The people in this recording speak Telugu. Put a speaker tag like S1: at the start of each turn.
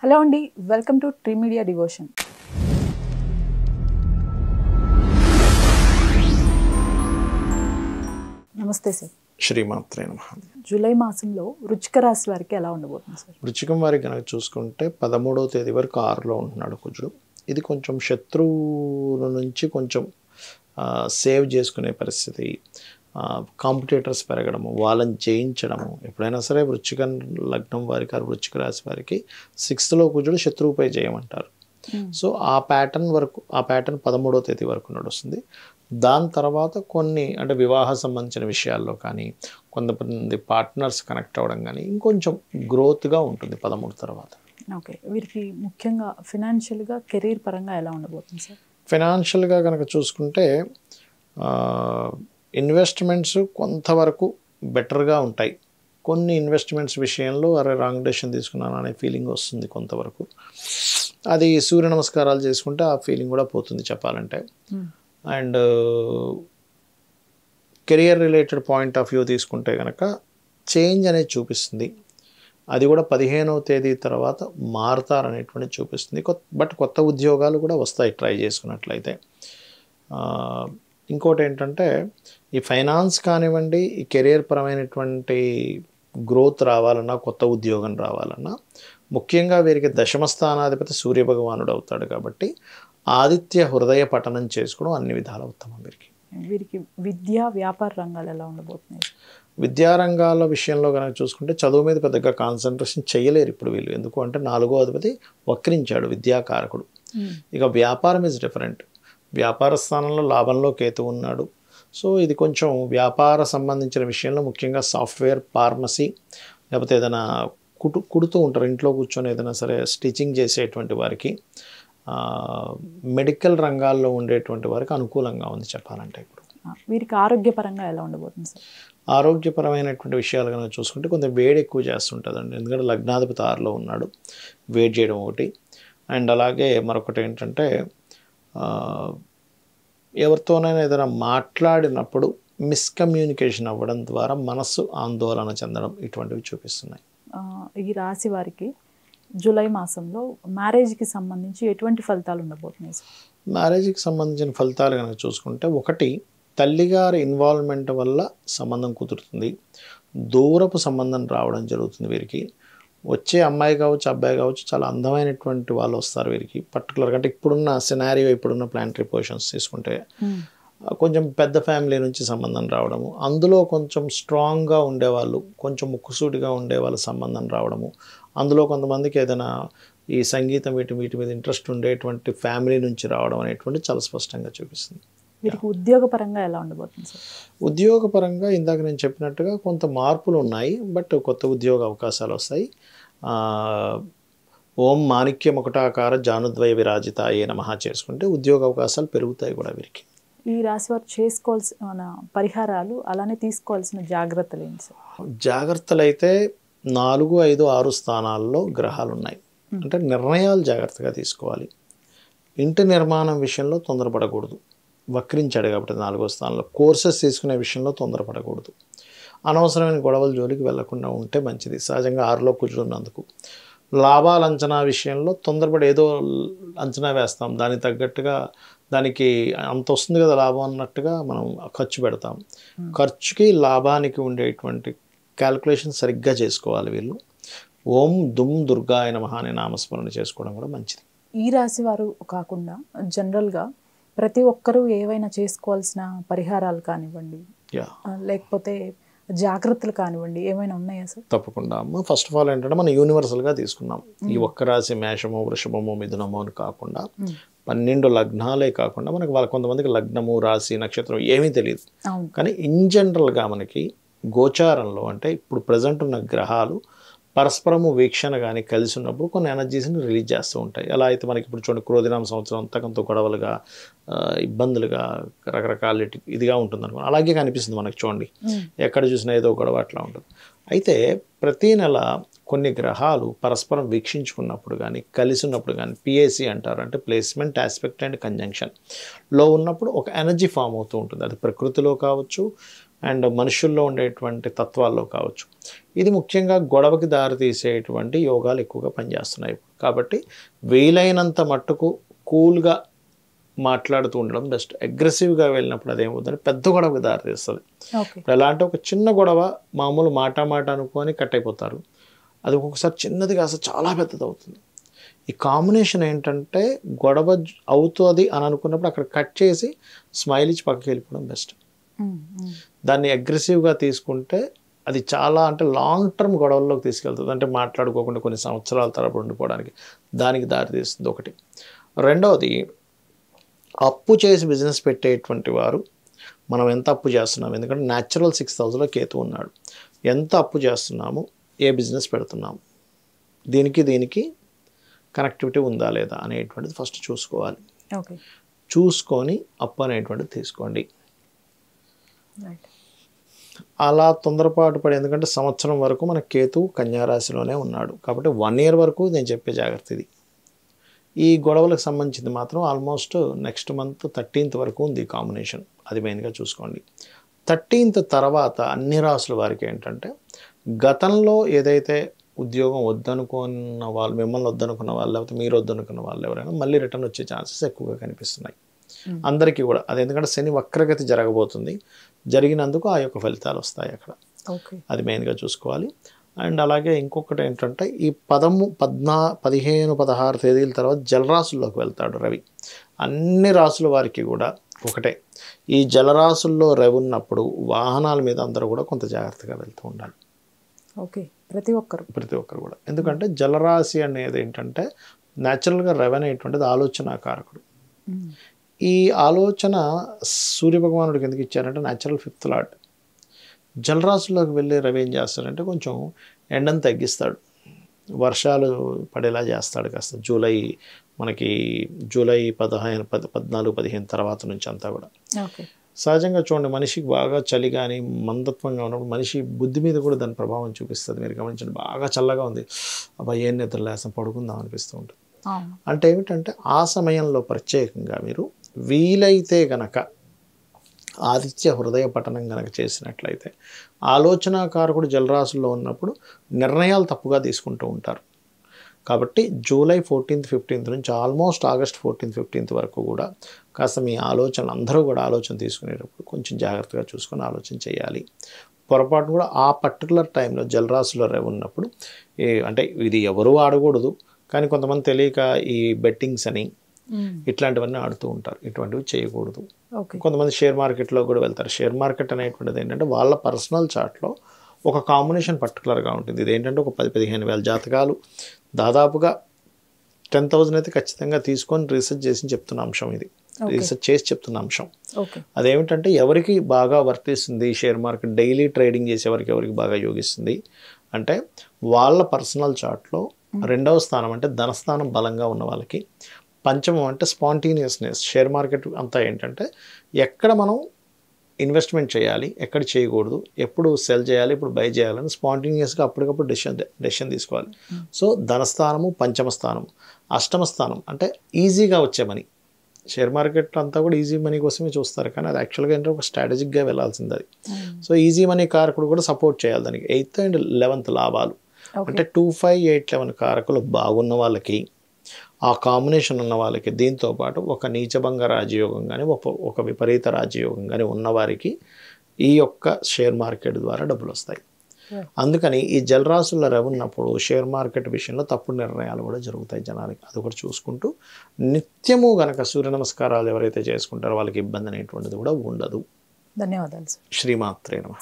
S1: హలో అండి, welcome to tree media devotion. నమస్తే సార్.
S2: శ్రీమాత్రే నమః.
S1: జూలై మాసంలో వృశ్చిక రాశి వారికి ఎలా ఉండబోతుంది సార్?
S2: వృశ్చికం వారికి కనుక చూసుకుంటే 13వ తేదీ వరకు 6లో ఉంటున్నాడు కుజుడు. ఇది కొంచెం శత్రువుల నుంచి కొంచెం సేవ్ చేసుకునే పరిస్థితి, కాంపిటేటర్స్ పెరగడము, వాళ్ళని జయించడము. ఎప్పుడైనా సరే వృశ్చిక లగ్నం వారికి, వృశ్చిక రాశి వారికి 6th కుజుడు శత్రువుపై జయమంటారు. సో ఆ ప్యాటర్న్ 13వ తేదీ వరకు నడుస్తుంది. దాని తర్వాత కొన్ని అంటే వివాహ సంబంధించిన విషయాల్లో కానీ, కొంతమంది పార్ట్నర్స్ కనెక్ట్ అవ్వడం కానీ ఇంకొంచెం గ్రోత్గా ఉంటుంది 13 తర్వాత.
S1: ఓకే, వీరికి ముఖ్యంగా ఫినాన్షియల్గా కెరీర్ పరంగా ఎలా ఉండబోతుంది సార్?
S2: ఫైనాన్షియల్గా కనుక చూసుకుంటే ఇన్వెస్ట్మెంట్స్ కొంతవరకు బెటర్గా ఉంటాయి. కొన్ని ఇన్వెస్ట్మెంట్స్ విషయంలో రాంగ్ డెసిషన్ తీసుకున్నాను అనే ఫీలింగ్ వస్తుంది కొంతవరకు. అది సూర్య నమస్కారాలు చేసుకుంటే ఆ ఫీలింగ్ కూడా పోతుంది చెప్పాలంటే. And career related point of view తీసుకుంటే కనుక చేంజ్ అనేది చూపిస్తుంది. అది కూడా 15వ తేదీ తర్వాత మారుతారనేటువంటి చూపిస్తుంది. బట్ కొత్త ఉద్యోగాలు కూడా వస్తాయి ట్రై చేసుకున్నట్లయితే. ఇంకోటి ఏంటంటే ఈ ఫైనాన్స్ కానివ్వండి, ఈ కెరియర్ పరమైనటువంటి గ్రోత్ రావాలన్నా, కొత్త ఉద్యోగం రావాలన్నా ముఖ్యంగా వీరికి దశమ స్థానాధిపతి సూర్యభగవానుడు అవుతాడు కాబట్టి ఆదిత్య హృదయ పఠనం చేసుకోవడం అన్ని విధాల ఉత్తమం.
S1: వీరికి విద్యా వ్యాపార రంగాలు ఎలా ఉండబోతున్నాయి?
S2: విద్యారంగాల విషయంలో కనుక చూసుకుంటే చదువు మీద పెద్దగా కాన్సన్ట్రేషన్ చేయలేరు ఇప్పుడు వీళ్ళు. ఎందుకు అంటే 4వ అధిపతి వక్రించాడు, విద్యాకారకుడు. ఇక వ్యాపారం ఇస్ డిఫరెంట్. వ్యాపార స్థానంలో లాభంలో కేతు ఉన్నాడు. సో ఇది కొంచెం వ్యాపార సంబంధించిన విషయంలో ముఖ్యంగా సాఫ్ట్వేర్, ఫార్మసీ, లేకపోతే ఏదైనా కుడుతూ ఉంటారు ఇంట్లో కూర్చొని, ఏదైనా సరే స్టిచ్చింగ్ చేసేటువంటి వారికి, మెడికల్ రంగాల్లో ఉండేటువంటి వారికి అనుకూలంగా ఉంది చెప్పాలంటే. ఇప్పుడు
S1: వీరికి ఆరోగ్యపరంగా ఎలా ఉండబోతుంది సార్?
S2: ఆరోగ్యపరమైనటువంటి విషయాలు కనుక చూసుకుంటే కొంచెం వేడి ఎక్కువ చేస్తుంటుందండి. ఎందుకంటే లగ్నాధిపతి 6లో ఉన్నాడు, వేడి చేయడం ఒకటి. అండ్ అలాగే మరొకటి ఏంటంటే ఎవరితోనైనా ఏదైనా మాట్లాడినప్పుడు మిస్కమ్యూనికేషన్ అవ్వడం ద్వారా మనస్సు ఆందోళన చెందడం, ఇటువంటివి చూపిస్తున్నాయి.
S1: ఈ రాశి వారికి జూలై మాసంలో మ్యారేజ్కి సంబంధించి ఎటువంటి ఫలితాలు ఉండబోతున్నాయి సార్?
S2: మ్యారేజ్కి సంబంధించిన ఫలితాలు కనుక చూసుకుంటే ఒకటి, తల్లిగారి ఇన్వాల్వ్మెంట్ వల్ల సంబంధం కుదురుతుంది. దూరపు సంబంధం రావడం జరుగుతుంది వీరికి. వచ్చే అమ్మాయి కావచ్చు, అబ్బాయి కావచ్చు, చాలా అందమైనటువంటి వాళ్ళు వస్తారు వీరికి. పర్టికులర్గా అంటే ఇప్పుడున్న సినారియో, ఇప్పుడున్న ప్లానటరీ పొజిషన్స్ తీసుకుంటే కొంచెం పెద్ద ఫ్యామిలీ నుంచి సంబంధం రావడము, అందులో కొంచెం స్ట్రాంగ్గా ఉండేవాళ్ళు, కొంచెం ముక్కుసూటిగా ఉండేవాళ్ళ సంబంధం రావడము, అందులో కొంతమందికి ఏదైనా ఈ సంగీతం వీటి మీద ఇంట్రెస్ట్ ఉండేటువంటి ఫ్యామిలీ నుంచి రావడం అనేటువంటి చాలా స్పష్టంగా చూపిస్తుంది.
S1: వీరికి ఉద్యోగపరంగా ఎలా ఉండబోతుంది సార్?
S2: ఉద్యోగపరంగా ఇందాక నేను చెప్పినట్టుగా కొంత మార్పులు ఉన్నాయి, బట్ కొత్త ఉద్యోగ అవకాశాలు వస్తాయి. ఓం మాణిక్యముకుటాకార జానుద్వయ విరాజితాయే నమః చేసుకుంటే ఉద్యోగ అవకాశాలు పెరుగుతాయి కూడా వీరికి.
S1: ఈ రాశి వారు చేసుకోవాల్సిన పరిహారాలు, అలానే తీసుకోవాల్సిన జాగ్రత్తలు ఏంటి సార్?
S2: జాగ్రత్తలు అయితే 4, 5, 6 స్థానాల్లో గ్రహాలు ఉన్నాయి. అంటే నిర్ణయాలు జాగ్రత్తగా తీసుకోవాలి. ఇంటి నిర్మాణం విషయంలో తొందరపడకూడదు. వక్రించాడు కాబట్టి 4వ స్థానంలో. కోర్సెస్ తీసుకునే విషయంలో తొందరపడకూడదు. అనవసరమైన గొడవల జోలికి వెళ్లకుండా ఉంటే మంచిది. సహజంగా 6లో కుజుడు ఉన్నందుకు లాభాల అంచనా విషయంలో తొందరపడి ఏదో అంచనా వేస్తాం, దానికి తగ్గట్టుగా దానికి అంత వస్తుంది కదా లాభం అన్నట్టుగా మనం ఖర్చు పెడతాం. ఖర్చుకి లాభానికి ఉండేటువంటి క్యాల్కులేషన్ సరిగ్గా చేసుకోవాలి వీళ్ళు. ఓం దుమ్ దుర్గాయ నమః అనే నామస్మరణ చేసుకోవడం కూడా మంచిది.
S1: ఈ రాశి వారు కాకుండా జనరల్గా ప్రతి ఒక్కరూ ఏవైనా చేసుకోవాల్సిన పరిహారాలు కానివ్వండి, లేకపోతే జాగ్రత్తలు కానివ్వండి, ఏమైనా ఉన్నాయా సార్?
S2: తప్పకుండా అమ్మ. ఫస్ట్ ఆఫ్ ఆల్ ఏంటంటే మనం యూనివర్సల్గా తీసుకున్నాం. ఈ ఒక్క రాశి మేషము, వృషభము, మిథునము అని కాకుండా 12 లగ్నాలే కాకుండా మనకి కొంతమందికి లగ్నము, రాశి, నక్షత్రం ఏమీ తెలియదు. కానీ ఇన్ జనరల్గా మనకి గోచారంలో అంటే ఇప్పుడు ప్రజెంట్ ఉన్న గ్రహాలు పరస్పరము వీక్షణ కానీ కలిసి ఉన్నప్పుడు కొన్ని ఎనర్జీస్ని రిలీజ్ చేస్తూ ఉంటాయి. ఎలా అయితే మనకి ఇప్పుడు చూడండి క్రోధినామ సంవత్సరం అంతా కొంత గొడవలుగా, ఇబ్బందులుగా, రకరకాల ఇదిగా ఉంటుంది అనుకో, అలాగే కనిపిస్తుంది మనకి. చూడండి ఎక్కడ చూసినా ఏదో గొడవ అట్లా ఉంటుంది. అయితే ప్రతీ నెల కొన్ని గ్రహాలు పరస్పరం వీక్షించుకున్నప్పుడు కానీ, కలిసి ఉన్నప్పుడు కానీ, పిఏసి అంటారు, అంటే ప్లేస్మెంట్, ఆస్పెక్ట్ అండ్ కంజంక్షన్లో ఉన్నప్పుడు ఒక ఎనర్జీ ఫామ్ అవుతూ ఉంటుంది. అది ప్రకృతిలో కావచ్చు, అండ్ మనుషుల్లో ఉండేటువంటి తత్వాల్లో కావచ్చు. ఇది ముఖ్యంగా గొడవకి దారితీసేటువంటి యోగాలు ఎక్కువగా పనిచేస్తున్నాయి. కాబట్టి వీలైనంత మట్టుకు కూల్గా మాట్లాడుతూ ఉండడం బెస్ట్. అగ్రెసివ్గా వెళ్ళినప్పుడు అదేమవుతుందంటే పెద్ద గొడవకి దారితీస్తుంది. ఎలా అంటే ఒక చిన్న గొడవ మామూలు మాట అనుకొని కట్ అయిపోతారు, అది ఒక్కొక్కసారి చిన్నది కాస్త చాలా పెద్దది అవుతుంది. ఈ కాంబినేషన్ ఏంటంటే గొడవ అవుతుంది అని అనుకున్నప్పుడు అక్కడ కట్ చేసి స్మైల్ ఇచ్చి పక్కకి వెళ్ళిపోవడం బెస్ట్. దాన్ని అగ్రెసివ్గా తీసుకుంటే అది చాలా అంటే లాంగ్ టర్మ్ గొడవల్లోకి తీసుకెళ్తుంది. అంటే మాట్లాడుకోకుండా కొన్ని సంవత్సరాల తరబడి ఉండిపోవడానికి దానికి దారితీస్తుంది ఒకటి. రెండవది, అప్పు చేసి బిజినెస్ పెట్టేటువంటి వారు మనం ఎంత అప్పు చేస్తున్నాం, ఎందుకంటే న్యాచురల్ 6th హౌస్లో కేతు ఉన్నాడు, ఎంత అప్పు చేస్తున్నాము, ఏ బిజినెస్ పెడుతున్నాము, దీనికి కనెక్టివిటీ ఉందా లేదా అనేటువంటిది ఫస్ట్ చూసుకోవాలి. చూసుకొని అప్పు అనేటువంటిది తీసుకోండి. అలా తొందరపాటు పడి, ఎందుకంటే సంవత్సరం వరకు మన కేతు కన్యారాశిలోనే ఉన్నాడు కాబట్టి 1 year వరకు నేను చెప్పే జాగ్రత్త ఇది. ఈ గొడవలకు సంబంధించింది మాత్రం ఆల్మోస్ట్ నెక్స్ట్ మంత్ 13th వరకు ఉంది కాంబినేషన్, అది మెయిన్గా చూసుకోండి. 13th తర్వాత అన్ని రాసుల వారికి ఏంటంటే గతంలో ఏదైతే ఉద్యోగం వద్దనుకున్న వాళ్ళు, మిమ్మల్ని వద్దనుకున్న వాళ్ళు, లేకపోతే మీరు వద్దనుకున్న వాళ్ళు ఎవరైనా మళ్ళీ రిటర్న్ వచ్చే ఛాన్సెస్ ఎక్కువగా కనిపిస్తున్నాయి అందరికీ కూడా. అది ఎందుకంటే శని వక్రగతి జరగబోతుంది, జరిగినందుకు ఆ యొక్క ఫలితాలు వస్తాయి అక్కడ, అది మెయిన్గా చూసుకోవాలి. అండ్ అలాగే ఇంకొకటి ఏంటంటే ఈ 15, 16 తేదీల తర్వాత జలరాశుల్లోకి వెళ్తాడు రవి. అన్ని రాసుల వారికి కూడా ఒకటే, ఈ జలరాశుల్లో రవి ఉన్నప్పుడు వాహనాల మీద అందరూ కూడా కొంత జాగ్రత్తగా వెళ్తూ ఉండాలి.
S1: ప్రతి ఒక్కరు
S2: కూడా. ఎందుకంటే జలరాశి అనేది ఏంటంటే న్యాచురల్గా రవి అనేటువంటిది ఆలోచనాకారకుడు. ఈ ఆలోచన సూర్యభగవానుడికి ఎందుకు ఇచ్చారంటే న్యాచురల్ 5th లార్డ్. జలరాశుల్లోకి వెళ్ళే రవి ఏం చేస్తాడంటే కొంచెం ఎండను తగ్గిస్తాడు, వర్షాలు పడేలా చేస్తాడు కాస్త. మనకి జూలై 14, 15 తర్వాత నుంచి అంతా కూడా. సహజంగా చూడండి, మనిషికి బాగా చలి కానీ మందత్వంగా ఉన్నప్పుడు మనిషి బుద్ధి మీద కూడా దాని ప్రభావం చూపిస్తుంది. మీరు గమనించండి, బాగా చల్లగా ఉంది, అబ్బాయి ఏం నిద్ర లేసం పడుకుందాం అనిపిస్తూ ఉంటుంది. అంటే ఏమిటంటే ఆ సమయంలో ప్రత్యేకంగా మీరు వీలైతే గనక ఆదిత్య హృదయ పఠనం కనుక చేసినట్లయితే, ఆలోచనాకారకుడు జలరాశుల్లో ఉన్నప్పుడు నిర్ణయాలు తప్పుగా తీసుకుంటూ ఉంటారు. కాబట్టి జూలై 14th, 15th నుంచి ఆల్మోస్ట్ ఆగస్ట్ 14th, 15th వరకు కూడా కాస్త మీ ఆలోచనలు అందరూ కూడా ఆలోచన తీసుకునేటప్పుడు కొంచెం జాగ్రత్తగా చూసుకొని ఆలోచన చేయాలి. పొరపాటు కూడా ఆ పర్టికులర్ టైంలో జలరాశిలో రవి ఉన్నప్పుడు అంటే ఇది ఎవరూ ఆడకూడదు, కానీ కొంతమంది తెలియక ఈ బెట్టింగ్స్ అని ఇట్లాంటివన్నీ ఆడుతూ ఉంటారు, ఇటువంటివి చేయకూడదు. కొంతమంది షేర్ మార్కెట్లో కూడా వెళ్తారు. షేర్ మార్కెట్ అనేటువంటిది ఏంటంటే వాళ్ళ పర్సనల్ చార్ట్లో ఒక కాంబినేషన్ పర్టికులర్గా ఉంటుంది. ఇది ఏంటంటే ఒక 10-15 వేల జాతకాలు దాదాపుగా 10,000 అయితే ఖచ్చితంగా తీసుకొని రీసెర్చ్ చేసి చెప్తున్న అంశం ఇది, రీసెర్చ్ చేసి చెప్తున్న అంశం. అదేమిటంటే ఎవరికి బాగా వర్తిస్తుంది షేర్ మార్కెట్, డైలీ ట్రేడింగ్ చేసేవారికి ఎవరికి బాగా యోగిస్తుంది అంటే వాళ్ళ పర్సనల్ చార్ట్లో 2వ స్థానం అంటే ధనస్థానం బలంగా ఉన్న వాళ్ళకి, పంచమం అంటే స్పాంటేనియస్నెస్. షేర్ మార్కెట్ అంతా ఏంటంటే ఎక్కడ మనం ఇన్వెస్ట్మెంట్ చేయాలి, ఎక్కడ చేయకూడదు, ఎప్పుడు సెల్ చేయాలి, ఇప్పుడు బై చేయాలని స్పాంటేనియస్గా అప్పటికప్పుడు డెసిషన్ తీసుకోవాలి. సో ధనస్థానము, పంచమ స్థానం, అష్టమ స్థానం అంటే ఈజీగా వచ్చే మనీ. షేర్ మార్కెట్ అంతా కూడా ఈజీ మనీ కోసమే చూస్తారు, కానీ అది యాక్చువల్గా ఏంటంటే ఒక స్ట్రాటజిక్గా వెళ్ళాల్సింది అది. సో ఈజీ మనీ కారకుడు కూడా సపోర్ట్ చేయాలి దానికి. 8th and 11th లాభాలు అంటే 2, 5, 8, 11 కారకులు బాగున్న వాళ్ళకి, ఆ కాంబినేషన్ ఉన్న వాళ్ళకి, దీంతో పాటు ఒక నీచభంగ రాజయోగం కానీ ఒక విపరీత రాజయోగం కానీ ఉన్నవారికి ఈ యొక్క షేర్ మార్కెట్ ద్వారా డబ్బులు వస్తాయి. అందుకని ఈ జలరాశుల్లో రవి ఉన్నప్పుడు షేర్ మార్కెట్ విషయంలో తప్పుడు నిర్ణయాలు కూడా జరుగుతాయి జనాలకి. అది కూడా చూసుకుంటూ నిత్యము గనక సూర్య నమస్కారాలు ఎవరైతే చేసుకుంటారో వాళ్ళకి ఇబ్బంది అనేటువంటిది కూడా ఉండదు.
S1: ధన్యవాదాలు.
S2: శ్రీమాత్రే నమః.